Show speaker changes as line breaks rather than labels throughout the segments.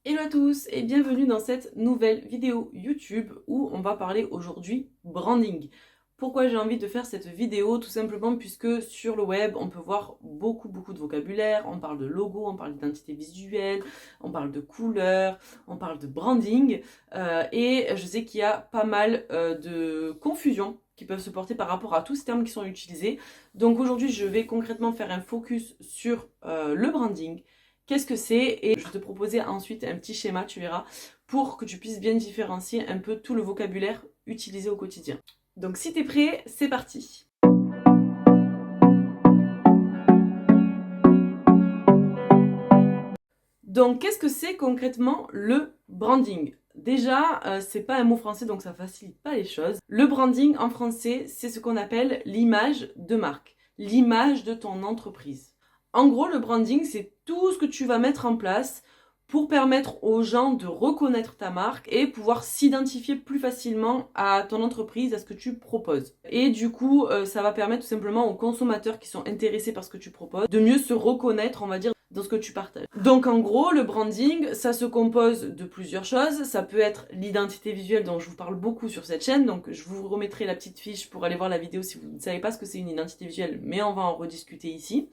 Hello à tous et bienvenue dans cette nouvelle vidéo YouTube où on va parler aujourd'hui branding. Pourquoi j'ai envie de faire cette vidéo? Tout simplement puisque sur le web on peut voir beaucoup de vocabulaire, on parle de logo, on parle d'identité visuelle, on parle de couleurs, on parle de branding et je sais qu'il y a pas mal de confusion qui peuvent se porter par rapport à tous ces termes qui sont utilisés. Donc aujourd'hui je vais concrètement faire un focus sur le branding. Qu'est-ce que c'est? Et je vais te proposer ensuite un petit schéma, tu verras, pour que tu puisses bien différencier un peu tout le vocabulaire utilisé au quotidien. Donc si t'es prêt, c'est parti. Donc qu'est-ce que c'est concrètement le branding? Déjà, c'est pas un mot français donc ça facilite pas les choses. Le branding en français, c'est ce qu'on appelle l'image de marque, l'image de ton entreprise. En gros, le branding, c'est tout ce que tu vas mettre en place pour permettre aux gens de reconnaître ta marque et pouvoir s'identifier plus facilement à ton entreprise, à ce que tu proposes. Et du coup, ça va permettre tout simplement aux consommateurs qui sont intéressés par ce que tu proposes de mieux se reconnaître, on va dire, dans ce que tu partages. Donc en gros, le branding, ça se compose de plusieurs choses. Ça peut être l'identité visuelle dont je vous parle beaucoup sur cette chaîne. Donc je vous remettrai la petite fiche pour aller voir la vidéo si vous ne savez pas ce que c'est une identité visuelle, mais on va en rediscuter ici.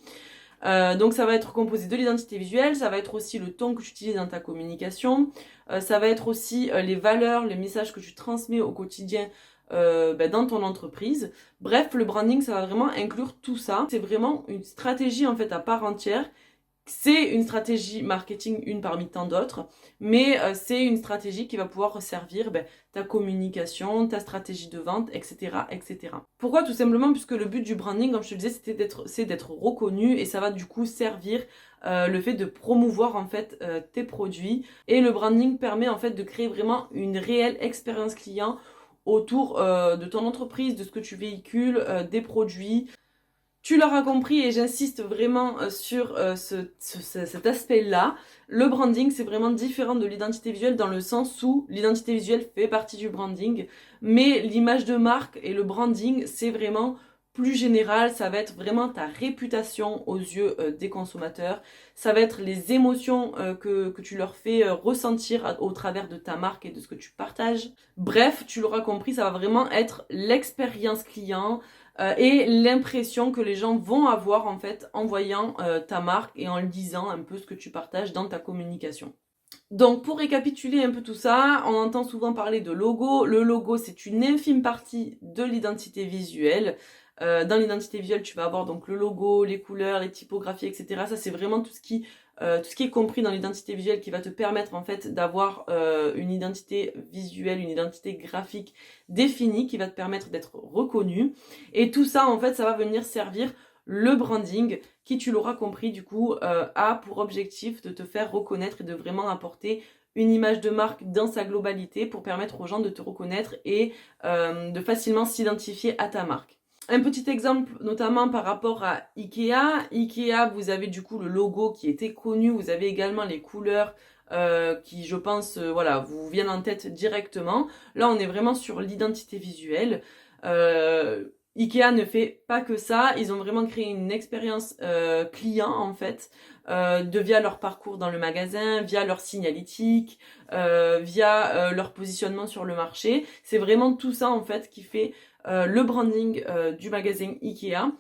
Donc ça va être composé de l'identité visuelle, ça va être aussi le ton que tu utilises dans ta communication, ça va être aussi les valeurs, les messages que tu transmets au quotidien dans ton entreprise. Bref, le branding, ça va vraiment inclure tout ça. C'est vraiment une stratégie en fait à part entière. C'est une stratégie marketing, une parmi tant d'autres, mais c'est une stratégie qui va pouvoir servir ta communication, ta stratégie de vente, etc., etc. Pourquoi? Tout simplement puisque le but du branding, comme je te le disais, c'est d'être reconnu et ça va du coup servir le fait de promouvoir en fait tes produits. Et le branding permet en fait de créer vraiment une réelle expérience client autour de ton entreprise, de ce que tu véhicules, des produits. Tu l'auras compris et j'insiste vraiment sur cet aspect-là. Le branding, c'est vraiment différent de l'identité visuelle dans le sens où l'identité visuelle fait partie du branding, mais l'image de marque et le branding, c'est vraiment plus général. Ça va être vraiment ta réputation aux yeux des consommateurs. Ça va être les émotions que tu leur fais ressentir au travers de ta marque et de ce que tu partages. Bref, tu l'auras compris, ça va vraiment être l'expérience client et l'impression que les gens vont avoir en fait en voyant ta marque et en lisant un peu ce que tu partages dans ta communication. Donc pour récapituler un peu tout ça, on entend souvent parler de logo. Le logo, c'est une infime partie de l'identité visuelle. Dans l'identité visuelle, tu vas avoir donc le logo, les couleurs, les typographies, etc. Ça, c'est vraiment tout ce qui est compris dans l'identité visuelle qui va te permettre en fait d'avoir une identité visuelle, une identité graphique définie qui va te permettre d'être reconnu. Et tout ça, en fait, ça va venir servir le branding qui, tu l'auras compris, du coup, a pour objectif de te faire reconnaître et de vraiment apporter une image de marque dans sa globalité pour permettre aux gens de te reconnaître et de facilement s'identifier à ta marque. Un petit exemple notamment par rapport à Ikea. Ikea, vous avez du coup le logo qui était connu, vous avez également les couleurs qui, je pense, voilà, vous viennent en tête directement. Là, on est vraiment sur l'identité visuelle. Ikea ne fait pas que ça, ils ont vraiment créé une expérience client en fait, via leur parcours dans le magasin, via leur signalétique, via leur positionnement sur le marché. C'est vraiment tout ça en fait qui fait le branding du magasin Ikea.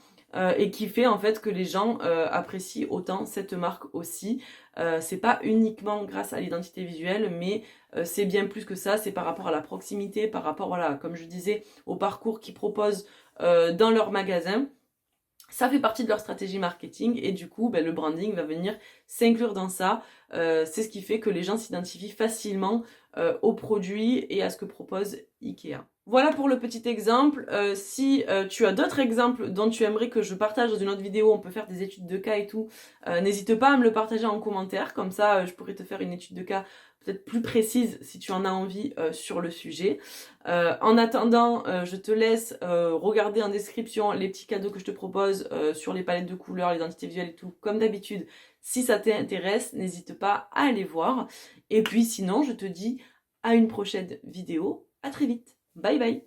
Et qui fait en fait que les gens apprécient autant cette marque aussi. C'est pas uniquement grâce à l'identité visuelle, mais c'est bien plus que ça. C'est par rapport à la proximité, par rapport, voilà, comme je disais, au parcours qu'ils proposent dans leur magasin. Ça fait partie de leur stratégie marketing et du coup, le branding va venir s'inclure dans ça. C'est ce qui fait que les gens s'identifient facilement aux produits et à ce que propose Ikea. Voilà pour le petit exemple. Si tu as d'autres exemples dont tu aimerais que je partage dans une autre vidéo, on peut faire des études de cas et tout, n'hésite pas à me le partager en commentaire. Comme ça, je pourrais te faire une étude de cas peut-être plus précise si tu en as envie sur le sujet. En attendant, je te laisse regarder en description les petits cadeaux que je te propose sur les palettes de couleurs, l'identité visuelle et tout, comme d'habitude. Si ça t'intéresse, n'hésite pas à aller voir. Et puis sinon, je te dis à une prochaine vidéo. À très vite. Bye bye.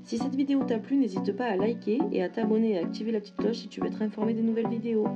Si cette vidéo t'a plu, n'hésite pas à liker et à t'abonner et à activer la petite cloche si tu veux être informé des nouvelles vidéos.